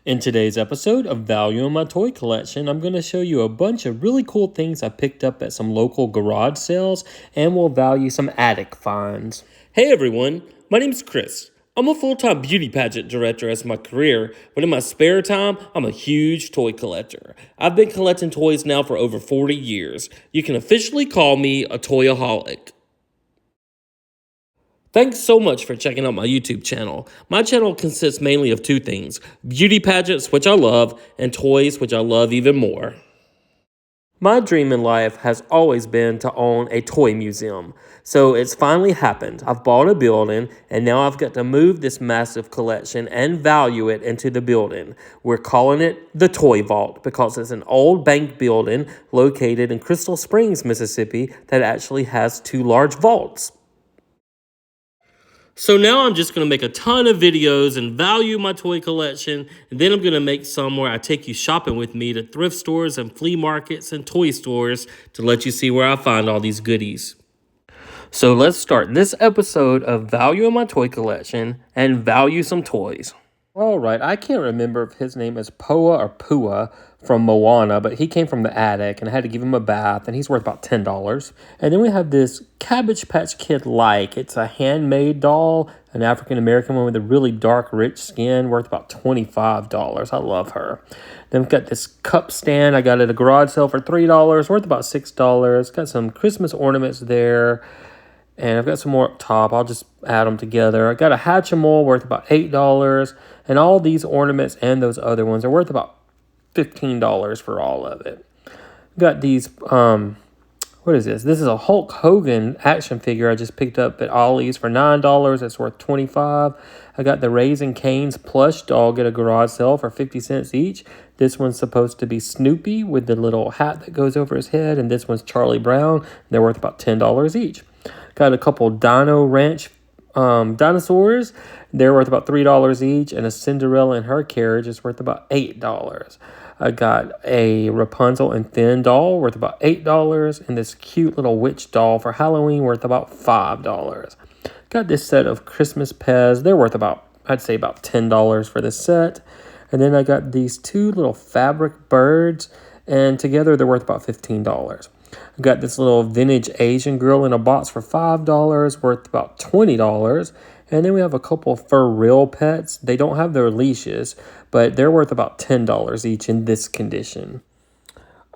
In today's episode of Value in My Toy Collection, I'm going to show you a bunch of really cool things I picked up at some local garage sales, and we'll value some attic finds. Hey everyone, my name's Chris. I'm a full-time beauty pageant director as my career, but in my spare time, I'm a huge toy collector. I've been collecting toys now for over 40 years. You can officially call me a toyaholic. Thanks so much for checking out my YouTube channel. My channel consists mainly of two things: beauty pageants, which I love, and toys, which I love even more. My dream in life has always been to own a toy museum, so it's finally happened. I've bought a building, and now I've got to move this massive collection and value it into the building. We're calling it the Toy Vault because it's an old bank building located in Crystal Springs, Mississippi, that actually has two large vaults. So now I'm just going to make a ton of videos and value my toy collection, and then I'm going to make some where I take you shopping with me to thrift stores and flea markets and toy stores to let you see where I find all these goodies. So let's start this episode of Value in My Toy Collection and value some toys. All right, I can't remember if his name is Poa or Pua from Moana, but he came from the attic and I had to give him a bath, and he's worth about $10. And then we have this Cabbage Patch Kid-like. It's a handmade doll, an African-American one with a really dark, rich skin, worth about $25. I love her. Then we've got this cup stand I got at a garage sale for $3, worth about $6. Got some Christmas ornaments there. And I've got some more up top. I'll just add them together. I got a Hatchimal worth about $8. And all these ornaments and those other ones are worth about $15 for all of it. Got these, what is this? This is a Hulk Hogan action figure I just picked up at Ollie's for $9. It's worth $25. I got the Raising Cane's plush dog at a garage sale for 50 cents each. This one's supposed to be Snoopy with the little hat that goes over his head. And this one's Charlie Brown. They're worth about $10 each. Got a couple Dino Ranch dinosaurs. They're worth about $3 each. And a Cinderella in her carriage is worth about $8. I got a Rapunzel and Finn doll worth about $8. And this cute little witch doll for Halloween worth about $5. Got this set of Christmas Pez. They're worth about, I'd say about $10 for this set. And then I got these two little fabric birds. And together they're worth about $15. I got this little vintage Asian girl in a box for $5, worth about $20. And then we have a couple For Real pets. They don't have their leashes, but they're worth about $10 each in this condition.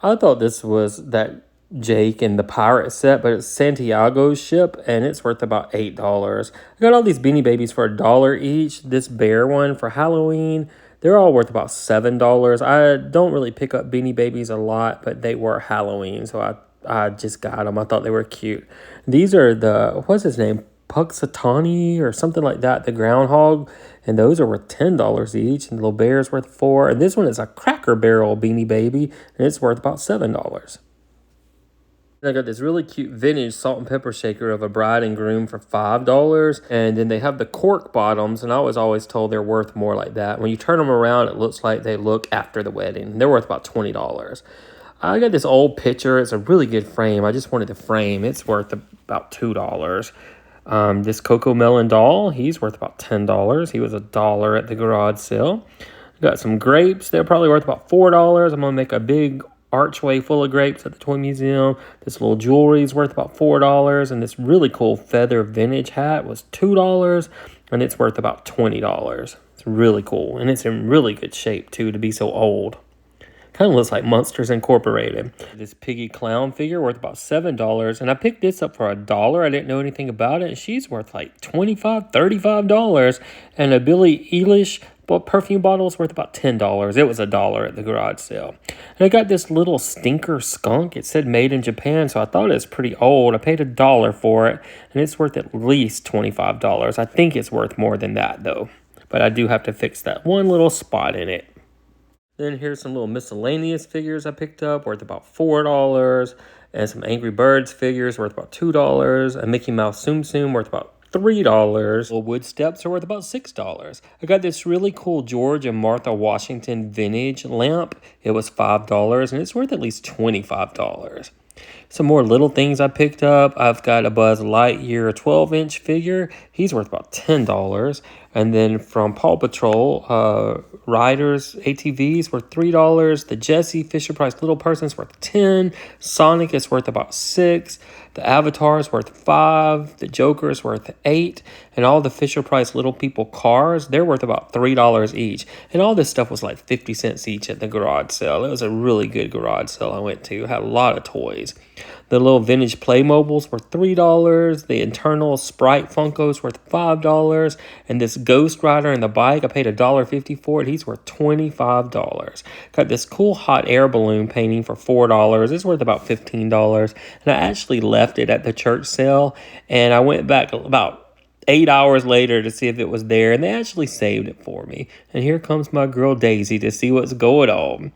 I thought this was that Jake and the pirate set, but it's Santiago's ship, and it's worth about $8. I got all these Beanie Babies for $1 each. This bear one for Halloween, they're all worth about $7. I don't really pick up Beanie Babies a lot, but they were Halloween, so I just got them. I thought they were cute. These are the, what's his name? Puxatani or something like that, the groundhog. And those are worth $10 each. And the little bear's worth $4. And this one is a Cracker Barrel Beanie Baby. And it's worth about $7. I got this really cute vintage salt and pepper shaker of a bride and groom for $5. And then they have the cork bottoms. And I was always told they're worth more like that. When you turn them around, it looks like they look after the wedding. They're worth about $20. I got this old picture. It's a really good frame. I just wanted the frame. It's worth about $2. This Coco Melon doll, he's worth about $10. He was $1 at the garage sale. Got some grapes. They're probably worth about $4. I'm going to make a big archway full of grapes at the toy museum. This little jewelry is worth about $4. And this really cool feather vintage hat was $2. And it's worth about $20. It's really cool. And it's in really good shape, too, to be so old. Kind of looks like Monsters Incorporated. This Piggy Clown figure worth about $7. And I picked this up for $1. I didn't know anything about it. And she's worth like $25, $35. And a Billie Eilish perfume bottle is worth about $10. It was $1 at the garage sale. And I got this little stinker skunk. It said made in Japan, so I thought it was pretty old. I paid $1 for it. And it's worth at least $25. I think it's worth more than that, though. But I do have to fix that one little spot in it. Then here's some little miscellaneous figures I picked up worth about $4. And some Angry Birds figures worth about $2. A Mickey Mouse Tsum Tsum worth about $3. Little wood steps are worth about $6. I got this really cool George and Martha Washington vintage lamp. It was $5 and it's worth at least $25. Some more little things I picked up. I've got a Buzz Lightyear 12-inch figure. He's worth about $10. And then from Paw Patrol, Riders ATVs were $3. The Jessie Fisher Price Little Person's worth 10. Sonic is worth about 6. The Avatar is worth 5. The Joker is worth 8. And all the Fisher Price Little People cars, they're worth about $3 each. And all this stuff was like 50 cents each at the garage sale. It was a really good garage sale I went to. It had a lot of toys. The little vintage Playmobiles were $3. The internal Sprite Funkos worth $5. And this Ghost Rider and the bike, I paid $1.50 for it. He's worth $25. Got this cool hot air balloon painting for $4. It's worth about $15. And I actually left it at the church sale. And I went back about 8 hours later to see if it was there, and they actually saved it for me. And here comes my girl Daisy to see what's going on.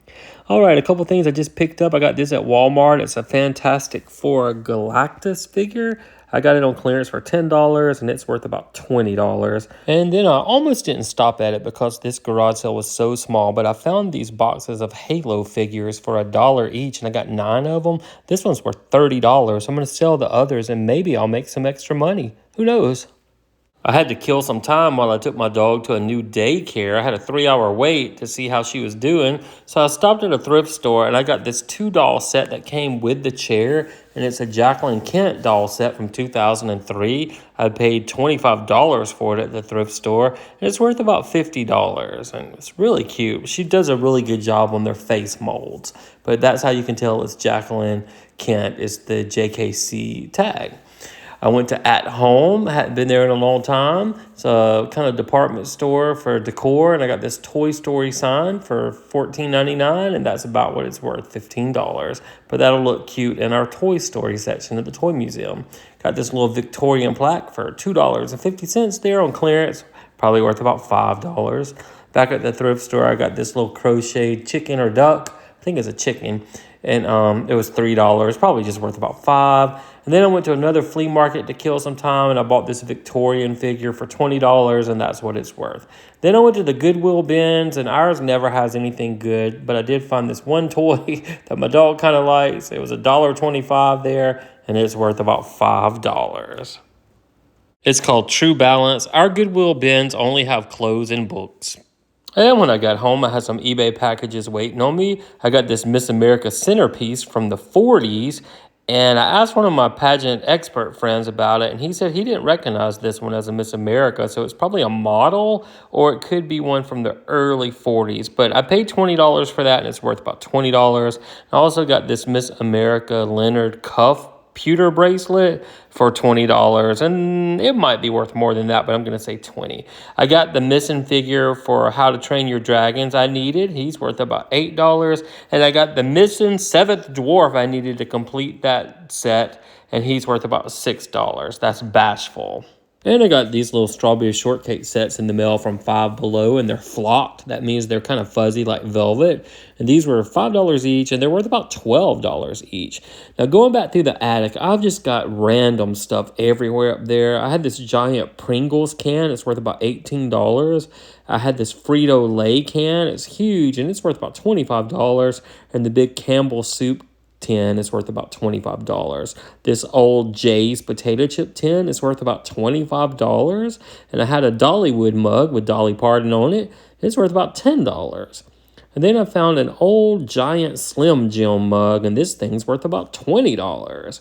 All right, a couple things I just picked up. I got this at Walmart. It's a Fantastic Four Galactus figure. I got it on clearance for $10, and it's worth about $20. And then I almost didn't stop at it because this garage sale was so small, but I found these boxes of Halo figures for $1 each, and I got 9 of them. This one's worth $30. I'm going to sell the others, and maybe I'll make some extra money. Who knows? I had to kill some time while I took my dog to a new daycare. I had a 3-hour wait to see how she was doing. So I stopped at a thrift store and I got this 2-doll set that came with the chair. And it's a Jacqueline Kent doll set from 2003. I paid $25 for it at the thrift store. And it's worth about $50. And it's really cute. She does a really good job on their face molds. But that's how you can tell it's Jacqueline Kent. It's the JKC tag. I went to At Home. I hadn't been there in a long time. It's a kind of department store for decor, and I got this Toy Story sign for $14.99, and that's about what it's worth, $15. But that'll look cute in our Toy Story section at the Toy Museum. Got this little Victorian plaque for $2.50 there on clearance, probably worth about $5. Back at the thrift store, I got this little crocheted chicken or duck. I think it's a chicken, and it was $3, probably just worth about $5. And then I went to another flea market to kill some time, and I bought this Victorian figure for $20, and that's what it's worth. Then I went to the Goodwill bins, and ours never has anything good, but I did find this one toy that my dog kind of likes. It was $1.25 there, and it's worth about $5. It's called True Balance. Our Goodwill bins only have clothes and books. And when I got home, I had some eBay packages waiting on me. I got this Miss America centerpiece from the 40s. And I asked one of my pageant expert friends about it, and he said he didn't recognize this one as a Miss America, so it's probably a model, or it could be one from the early 40s. But I paid $20 for that, and it's worth about $20. I also got this Miss America Leonard cuff pewter bracelet for $20, and it might be worth more than that, but I'm going to say $20. I got the missing figure for How to Train Your Dragons I needed. He's worth about $8. And I got the missing 7th dwarf I needed to complete that set, and he's worth about $6. That's Bashful. And I got these little strawberry shortcake sets in the mail from Five Below, and they're flocked. That means they're kind of fuzzy like velvet. And these were $5 each, and they're worth about $12 each. Now, going back through the attic, I've just got random stuff everywhere up there. I had this giant Pringles can. It's worth about $18. I had this Frito-Lay can. It's huge, and it's worth about $25. And the big Campbell soup tin is worth about $25. This old Jay's potato chip tin is worth about $25. And I had a Dollywood mug with Dolly Parton on it. It's worth about $10. And then I found an old giant Slim Jim mug, and this thing's worth about $20.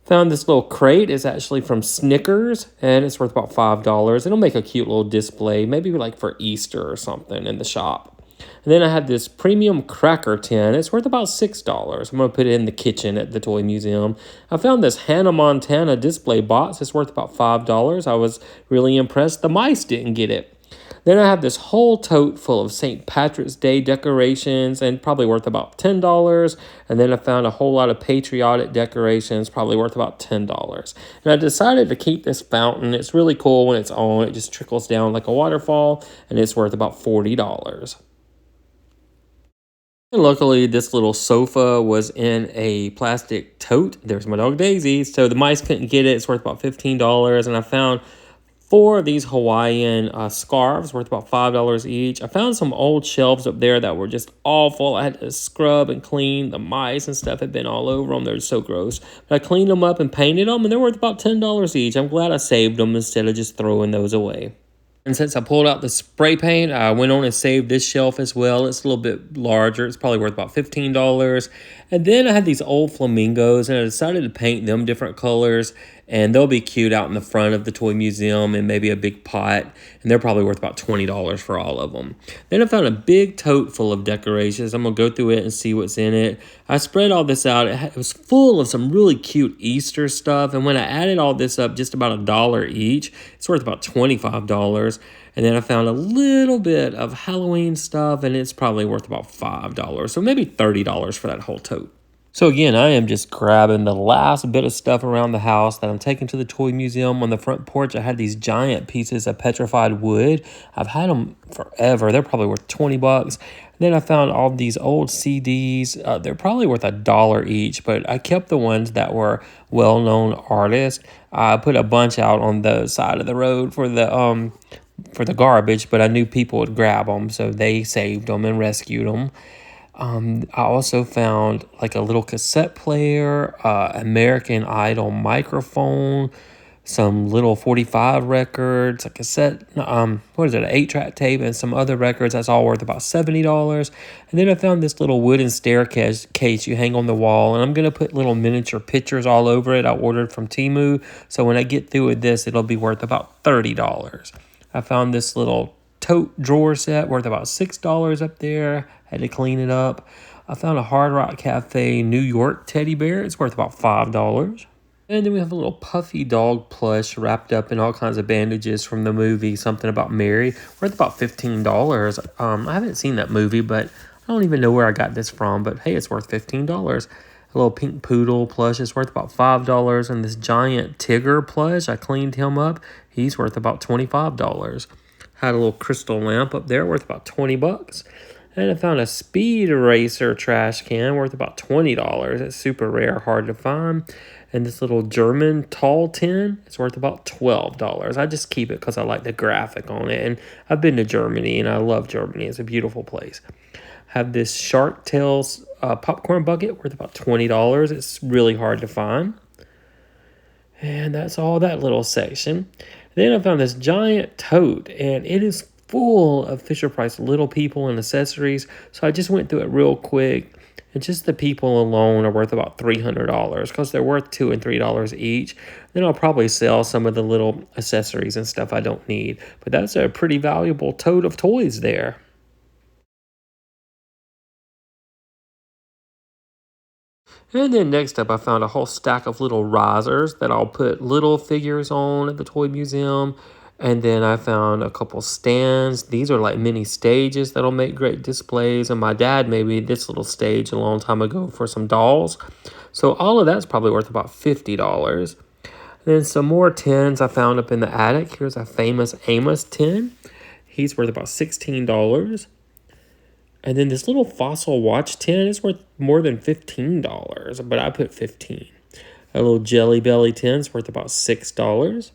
Found this little crate. It's actually from Snickers, and it's worth about $5. It'll make a cute little display, maybe like for Easter or something in the shop. And then I had this premium cracker tin. It's worth about $6. I'm going to put it in the kitchen at the Toy Museum. I found this Hannah Montana display box. It's worth about $5. I was really impressed. The mice didn't get it. Then I have this whole tote full of St. Patrick's Day decorations, and probably worth about $10. And then I found a whole lot of patriotic decorations, probably worth about $10. And I decided to keep this fountain. It's really cool when it's on. It just trickles down like a waterfall, and it's worth about $40. And luckily, this little sofa was in a plastic tote. There's my dog Daisy. So the mice couldn't get it. It's worth about $15. And I found 4 of these Hawaiian scarves worth about $5 each. I found some old shelves up there that were just awful. I had to scrub and clean. The mice and stuff had been all over them. They're so gross. But I cleaned them up and painted them, and they're worth about $10 each. I'm glad I saved them instead of just throwing those away. And since I pulled out the spray paint, I went on and saved this shelf as well. It's a little bit larger. It's probably worth about $15. And then I had these old flamingos, and I decided to paint them different colors. And they'll be cute out in the front of the toy museum and maybe a big pot. And they're probably worth about $20 for all of them. Then I found a big tote full of decorations. I'm going to go through it and see what's in it. I spread all this out. It was full of some really cute Easter stuff. And when I added all this up, just about $1 each, it's worth about $25. And then I found a little bit of Halloween stuff, and it's probably worth about $5. So maybe $30 for that whole tote. So again, I am just grabbing the last bit of stuff around the house that I'm taking to the toy museum. On the front porch, I had these giant pieces of petrified wood. I've had them forever. They're probably worth 20 bucks. Then I found all these old CDs. They're probably worth $1 each, but I kept the ones that were well-known artists. I put a bunch out on the side of the road for the garbage, but I knew people would grab them, so they saved them and rescued them. I also found like a little cassette player, American Idol microphone, some little 45 records, a cassette, an 8-track tape, and some other records. That's all worth about $70. And then I found this little wooden staircase you hang on the wall, and I'm going to put little miniature pictures all over it. I ordered from Temu, so when I get through with this, it'll be worth about $30. I found this little tote drawer set worth about $6 up there. Had to clean it up. I found a Hard Rock Cafe New York teddy bear. It's worth about $5. And then we have a little puffy dog plush wrapped up in all kinds of bandages from the movie Something About Mary, worth about $15. I haven't seen that movie, but I don't even know where I got this from. But hey, it's worth $15. A little pink poodle plush is worth about $5. And this giant Tigger plush, I cleaned him up. He's worth about $25. Had a little crystal lamp up there worth about 20 bucks. And I found a Speed Racer trash can worth about $20. It's super rare, hard to find. And this little German tall tin is worth about $12. I just keep it because I like the graphic on it. And I've been to Germany, and I love Germany. It's a beautiful place. Have this Shark Tales popcorn bucket worth about $20. It's really hard to find. And that's all that little section. Then I found this giant tote, and it is full of Fisher-Price Little People and accessories. So I just went through it real quick. And just the people alone are worth about $300 because they're worth $2 and $3 each. Then I'll probably sell some of the little accessories and stuff I don't need. But that's a pretty valuable tote of toys there. And then next up, I found a whole stack of little risers that I'll put little figures on at the toy museum. And then I found a couple stands. These are like mini stages that'll make great displays. And my dad made me this little stage a long time ago for some dolls. So all of that's probably worth about $50. Then some more tins I found up in the attic. Here's a famous Amos tin. He's worth about $16. And then this little fossil watch tin is worth more than $15, but I put 15. A little Jelly Belly tin is worth about $6.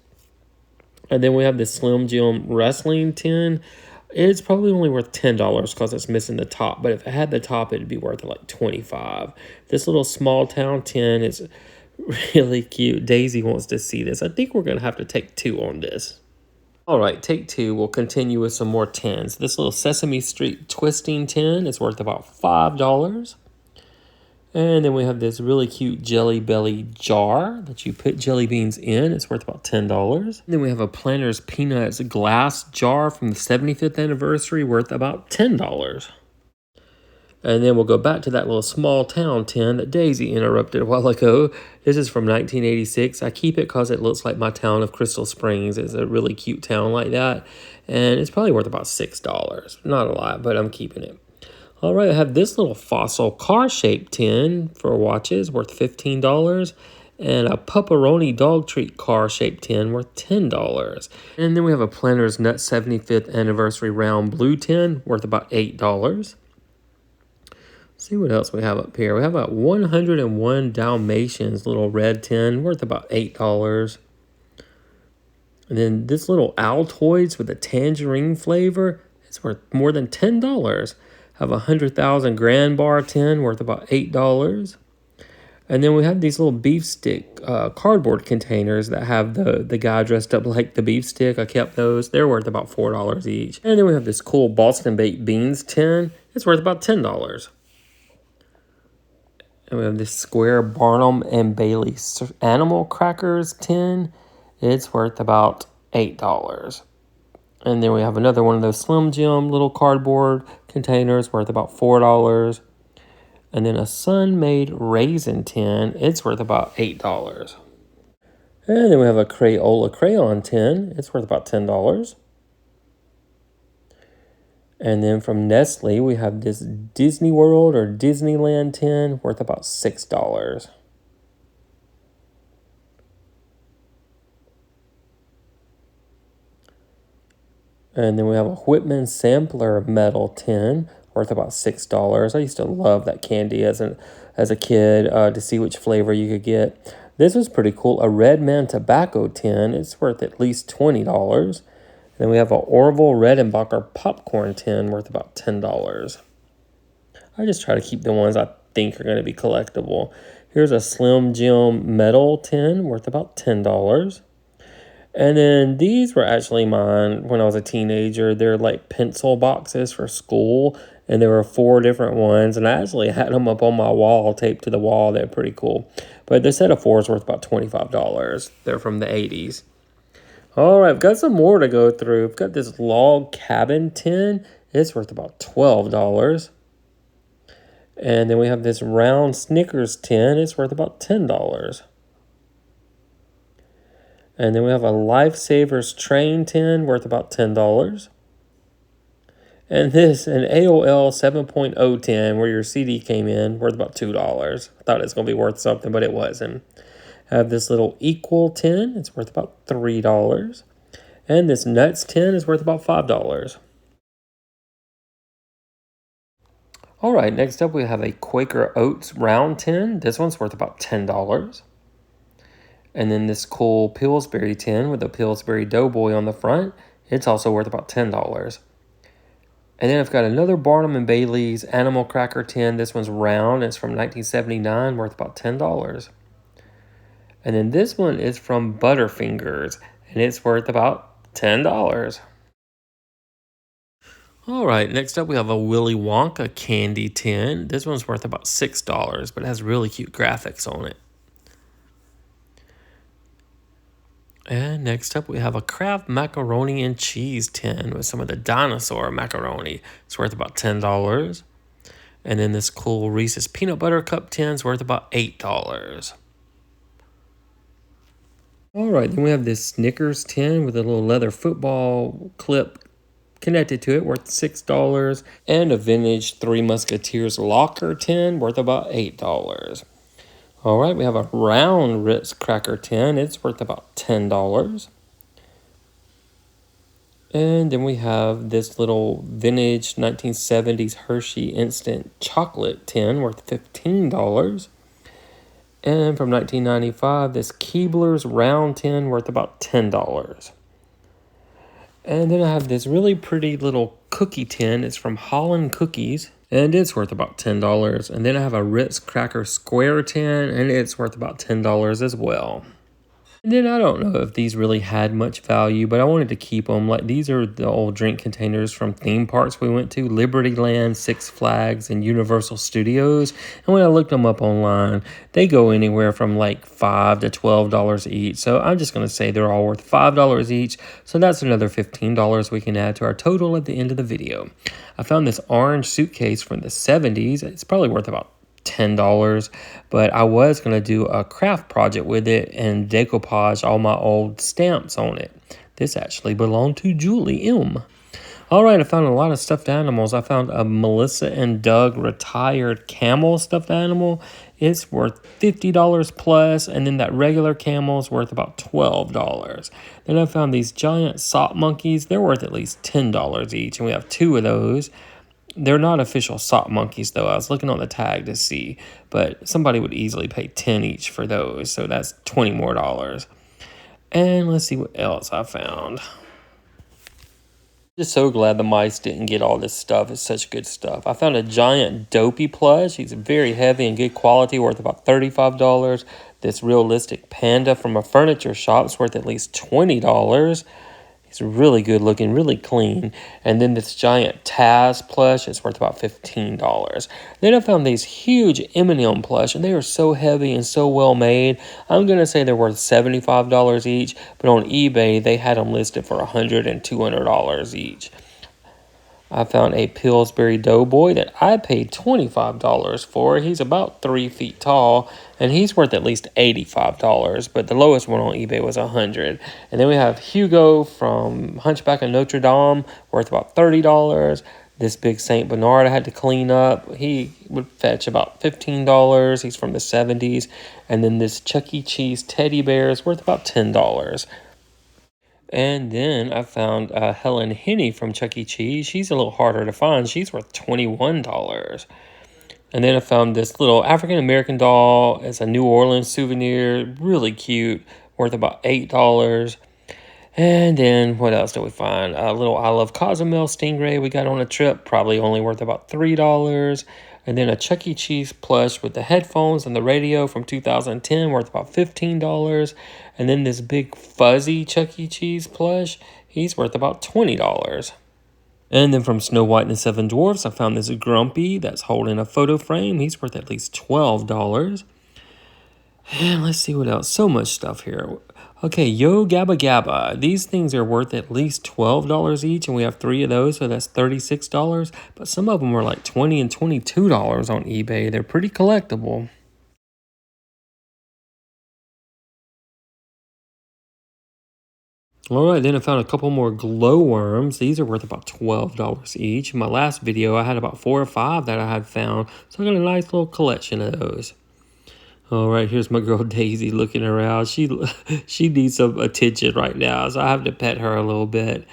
And then we have this Slim Jim wrestling tin. It's probably only worth $10 because it's missing the top. But if it had the top, it'd be worth like $25. This little small town tin is really cute. Daisy wants to see this. I think we're going to have to take 2 on this. All right, take 2. We'll continue with some more tins. This little Sesame Street twisting tin is worth about $5. And then we have this really cute Jelly Belly jar that you put jelly beans in. It's worth about $10. And then we have a Planters Peanuts glass jar from the 75th anniversary worth about $10. And then we'll go back to that little small town tin that Daisy interrupted a while ago. This is from 1986. I keep it because it looks like my town of Crystal Springs. It's a really cute town like that. And it's probably worth about $6. Not a lot, but I'm keeping it. All right, I have this little fossil car-shaped tin for watches worth $15. And a Pepperoni dog treat car-shaped tin worth $10. And then we have a Planters Nut 75th anniversary round blue tin worth about $8. See what else we have up here. We have about 101 Dalmatians little red tin worth about $8. And then this little Altoids with a tangerine flavor is worth more than $10. Have a 100,000 Grand Bar tin worth about $8. And then we have these little beef stick cardboard containers that have the guy dressed up like the beef stick. I kept those. They're worth about $4 each. And then we have this cool Boston baked beans tin. It's worth about $10. And we have this square Barnum and Bailey animal crackers tin. It's worth about $8. And then we have another one of those Slim Jim little cardboard containers worth about $4. And then a Sun-Made raisin tin. It's worth about $8. And then we have a Crayola crayon tin. It's worth about $10. And then from Nestle, we have this Disney World or Disneyland tin worth about $6. And then we have a Whitman Sampler metal tin worth about $6. I used to love that candy as a kid to see which flavor you could get. This was pretty cool. A Redman tobacco tin. It's worth at least $20. Then we have an Orville Redenbacher popcorn tin worth about $10. I just try to keep the ones I think are going to be collectible. Here's a Slim Jim metal tin worth about $10. And then these were actually mine when I was a teenager. They're like pencil boxes for school, and there were 4 different ones. And I actually had them up on my wall, taped to the wall. They're pretty cool. But the set of 4 is worth about $25. They're from the 80s. All right, I've got some more to go through. I've got this log cabin tin. It's worth about $12. And then we have this round Snickers tin. It's worth about $10. And then we have a Lifesavers train tin worth about $10. And this, an AOL 7.0 tin where your CD came in, worth about $2. I thought it was going to be worth something, but it wasn't. I have this little Equal tin. It's worth about $3. And this Nuts tin is worth about $5. All right, next up we have a Quaker Oats round tin. This one's worth about $10. And then this cool Pillsbury tin with a Pillsbury Doughboy on the front. It's also worth about $10. And then I've got another Barnum and Bailey's Animal Cracker tin. This one's round. It's from 1979, worth about $10. And then this one is from Butterfingers, and it's worth about $10. All right, next up we have a Willy Wonka candy tin. This one's worth about $6, but it has really cute graphics on it. And next up we have a Kraft macaroni and cheese tin with some of the dinosaur macaroni. It's worth about $10. And then this cool Reese's peanut butter cup tin is worth about $8. All right, then we have this Snickers tin with a little leather football clip connected to it, worth $6. And a vintage Three Musketeers locker tin worth about $8. All right, we have a round Ritz cracker tin. It's worth about $10. And then we have this little vintage 1970s Hershey instant chocolate tin worth $15. And from 1995, this Keebler's round tin worth about $10. And then I have this really pretty little cookie tin. It's from Holland Cookies, and it's worth about $10. And then I have a Ritz Cracker Square tin, and it's worth about $10 as well. And then I don't know if these really had much value, but I wanted to keep them. Like, these are the old drink containers from theme parks we went to, Liberty Land, Six Flags, and Universal Studios. And when I looked them up online, they go anywhere from like $5 to $12 each. So I'm just going to say they're all worth $5 each. So that's another $15 we can add to our total at the end of the video. I found this orange suitcase from the 70s. It's probably worth about $10, but I was going to do a craft project with it and decoupage all my old stamps on it. This actually belonged to Julie M. All right, I found a lot of stuffed animals. I found a Melissa and Doug retired camel stuffed animal. It's worth $50 plus, and then that regular camel is worth about $12. Then I found these giant sock monkeys. They're worth at least $10 each, and we have 2 of those. They're not official sock monkeys, though. I was looking on the tag to see, but somebody would easily pay 10 each for those, so that's $20 more. And let's see what else I found. Just so glad the mice didn't get all this stuff. It's such good stuff. I found a giant Dopey plush. He's very heavy and good quality, worth about $35. This realistic panda from a furniture shop is worth at least $20. He's really good looking, really clean. And then this giant Taz plush is worth about $15. Then I found these huge Eminem plush, and they are so heavy and so well made. I'm going to say they're worth $75 each, but on eBay, they had them listed for $100 and $200 each. I found a Pillsbury Doughboy that I paid $25 for. He's about 3 feet tall, and he's worth at least $85, but the lowest one on eBay was $100. And then we have Hugo from Hunchback of Notre Dame, worth about $30. This big St. Bernard I had to clean up. He would fetch about $15. He's from the 70s. And then this Chuck E. Cheese teddy bear is worth about $10. And then I found Helen Henny from Chuck E. Cheese. She's a little harder to find. She's worth $21. And then I found this little African American doll. It's a New Orleans souvenir. Really cute. Worth about $8. And then what else did we find? A little I Love Cozumel stingray we got on a trip. Probably only worth about $3. And then a Chuck E. Cheese plush with the headphones and the radio from 2010, worth about $15. And then this big fuzzy Chuck E. Cheese plush, he's worth about $20. And then from Snow White and the Seven Dwarfs, I found this Grumpy that's holding a photo frame. He's worth at least $12. And let's see what else. So much stuff here. Okay, Yo Gabba Gabba. These things are worth at least $12 each, and we have 3 of those, so that's $36. But some of them are like $20 and $22 on eBay. They're pretty collectible. All right, then I found a couple more glowworms. These are worth about $12 each. In my last video, I had about 4 or 5 that I had found, so I got a nice little collection of those. All right, here's my girl Daisy looking around. She needs some attention right now, so I have to pet her a little bit.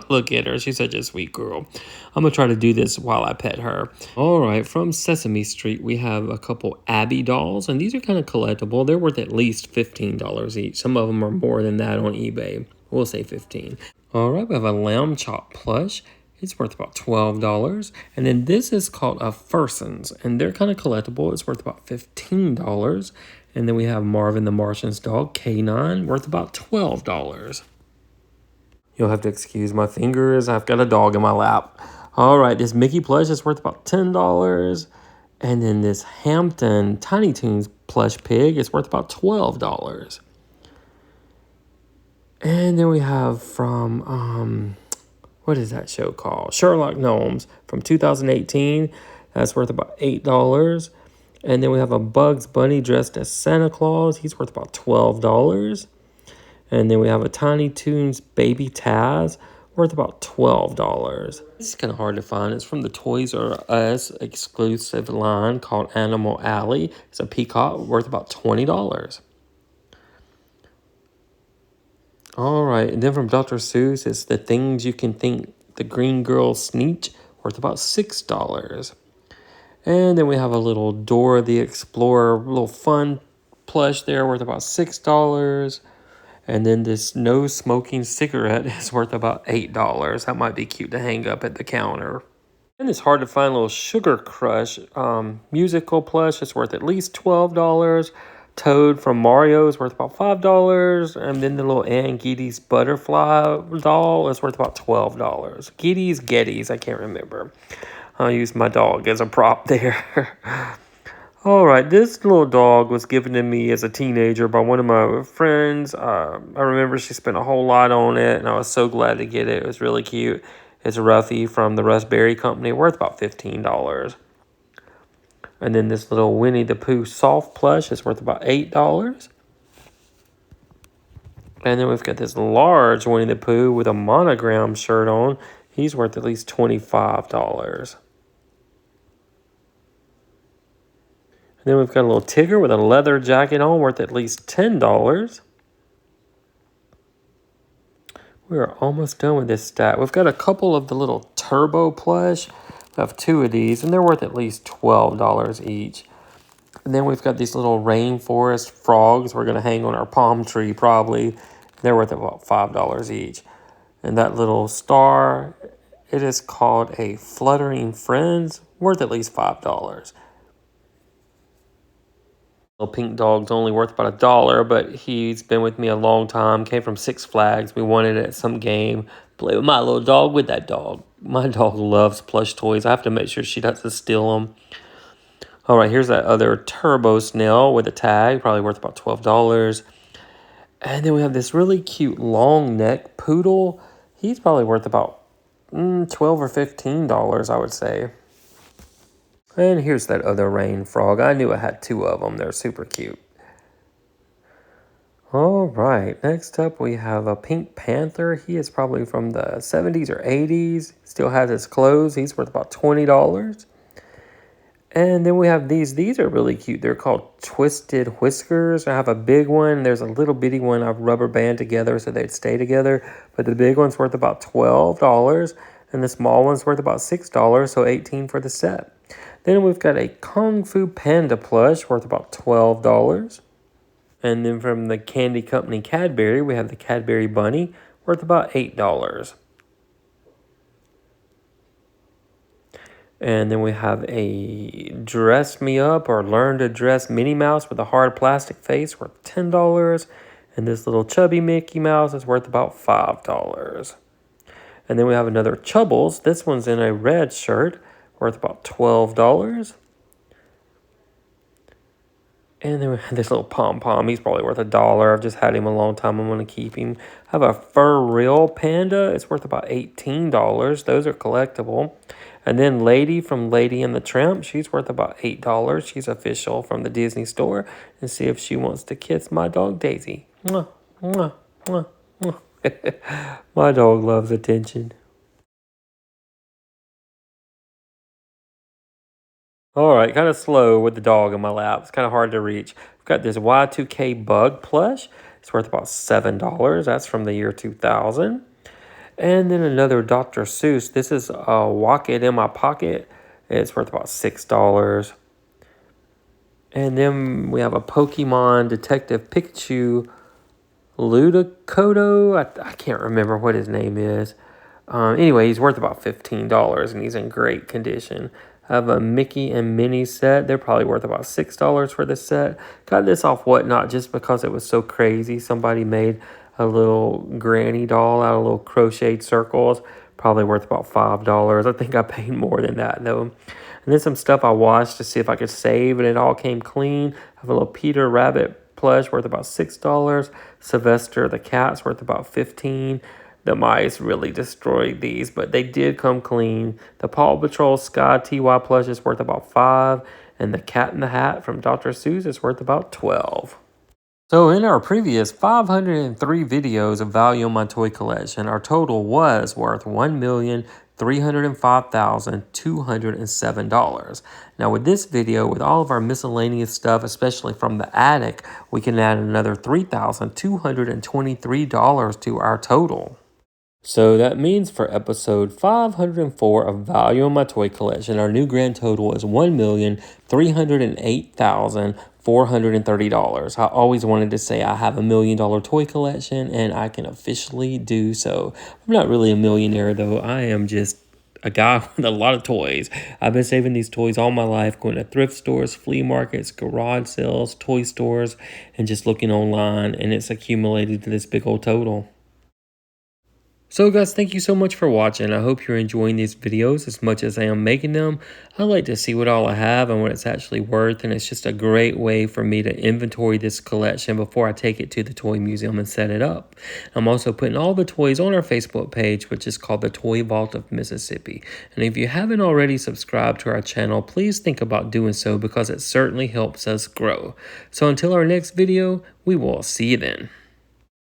Look at her. She's such a sweet girl. I'm going to try to do this while I pet her. All right, from Sesame Street, we have a couple Abby dolls, and these are kind of collectible. They're worth at least $15 each. Some of them are more than that on eBay. We'll say $15. All right, we have a lamb chop plush. It's worth about $12. And then this is called a Fursons, and they're kind of collectible. It's worth about $15. And then we have Marvin the Martian's dog, K9, worth about $12. You'll have to excuse my fingers. I've got a dog in my lap. All right, this Mickey plush is worth about $10. And then this Hampton Tiny Toons plush pig is worth about $12. And then we have from... what is that show called? Sherlock Gnomes from 2018. That's worth about $8. And then we have a Bugs Bunny dressed as Santa Claus. He's worth about $12. And then we have a Tiny Toons Baby Taz, worth about $12. This is kind of hard to find. It's from the Toys R Us exclusive line called Animal Alley. It's a peacock worth about $20. All right, and then from Dr. Seuss, it's The Things You Can Think, The Green Girl Sneetch, worth about $6. And then we have a little Dora the Explorer, little fun plush there, worth about $6. And then this no smoking cigarette is worth about $8. That might be cute to hang up at the counter. And it's hard to find a little Sugar Crush musical plush. It's worth at least $12. Toad from Mario is worth about $5. And then the little Ann Geddes butterfly doll is worth about $12. Geddes, I can't remember. I'll use my dog as a prop there. All right, this little dog was given to me as a teenager by one of my friends. I remember she spent a whole lot on it, and I was so glad to get it. It was really cute. It's a Ruffy from the Russ Berry Company, worth about $15. And then this little Winnie the Pooh soft plush is worth about $8. And then we've got this large Winnie the Pooh with a monogram shirt on. He's worth at least $25. And then we've got a little Tigger with a leather jacket on, worth at least $10. We're almost done with this stack. We've got a couple of the little Turbo plush. We have 2 of these, and they're worth at least $12 each. And then we've got these little rainforest frogs we're going to hang on our palm tree probably. They're worth about $5 each. And that little star, it is called a Fluttering Friends, worth at least $5. Little pink dog's only worth about $1, but he's been with me a long time. Came from Six Flags. We wanted it at some game. Play with my little dog with that dog. My dog loves plush toys. I have to make sure she doesn't steal them. All right, here's that other turbo snail with a tag, probably worth about $12. And then we have this really cute long neck poodle. He's probably worth about $12 or $15, I would say. And here's that other rain frog. I knew I had two of them. They're super cute. All right, next up we have a pink panther. He is probably from the 70s or 80s. Still has his clothes. He's worth about $20. And then we have these. These are really cute. They're called Twisted Whiskers. I have a big one. There's a little bitty one I've rubber band together so they'd stay together. But the big one's worth about $12. And the small one's worth about $6, so $18 for the set. Then we've got a Kung Fu Panda plush worth about $12. And then from the candy company Cadbury, we have the Cadbury Bunny worth about $8. And then we have a Dress Me Up or Learn to Dress Minnie Mouse with a hard plastic face worth $10. And this little chubby Mickey Mouse is worth about $5. And then we have another Chubbles. This one's in a red shirt worth about $12. And then we have this little pom-pom. He's probably worth $1. I've just had him a long time. I'm going to keep him. I have a Fur Real Panda. It's worth about $18. Those are collectible. And then Lady from Lady and the Tramp. She's worth about $8. She's official from the Disney store. And see if she wants to kiss my dog Daisy. Mwah, mwah, mwah, mwah. My dog loves attention. All right, kind of slow with the dog in my lap. It's kind of hard to reach. I've got this Y2K bug plush. It's worth about $7. That's from the year 2000. And then another Dr. Seuss. This is Walk It in My Pocket. It's worth about $6. And then we have a Pokemon Detective Pikachu Ludokodo. I can't remember what his name is. Anyway, he's worth about $15, and he's in great condition. I have a Mickey and Minnie set. They're probably worth about $6 for this set. Got this off Whatnot just because it was so crazy. Somebody made a little granny doll out of little crocheted circles. Probably worth about $5. I think I paid more than that, though. And then some stuff I watched to see if I could save, and it all came clean. I have a little Peter Rabbit plush worth about $6. Sylvester the cat's worth about $15. The mice really destroyed these, but they did come clean. The Paw Patrol Sky TY plush is worth about $5, and the Cat in the Hat from Dr. Seuss is worth about $12. So in our previous 503 videos of value on my toy collection, our total was worth $1,305,207. Now with this video, with all of our miscellaneous stuff, especially from the attic, we can add another $3,223 to our total. So that means for episode 504 of Value on My Toy Collection, our new grand total is $1,308,430. I always wanted to say I have $1 million toy collection, and I can officially do so. I'm not really a millionaire, though. I am just a guy with a lot of toys. I've been saving these toys all my life, going to thrift stores, flea markets, garage sales, toy stores, and just looking online, and it's accumulated to this big old total. So guys, thank you so much for watching. I hope you're enjoying these videos as much as I am making them. I like to see what all I have and what it's actually worth, and it's just a great way for me to inventory this collection before I take it to the toy museum and set it up. I'm also putting all the toys on our Facebook page, which is called the Toy Vault of Mississippi. And if you haven't already subscribed to our channel, please think about doing so because it certainly helps us grow. So until our next video, we will see you then.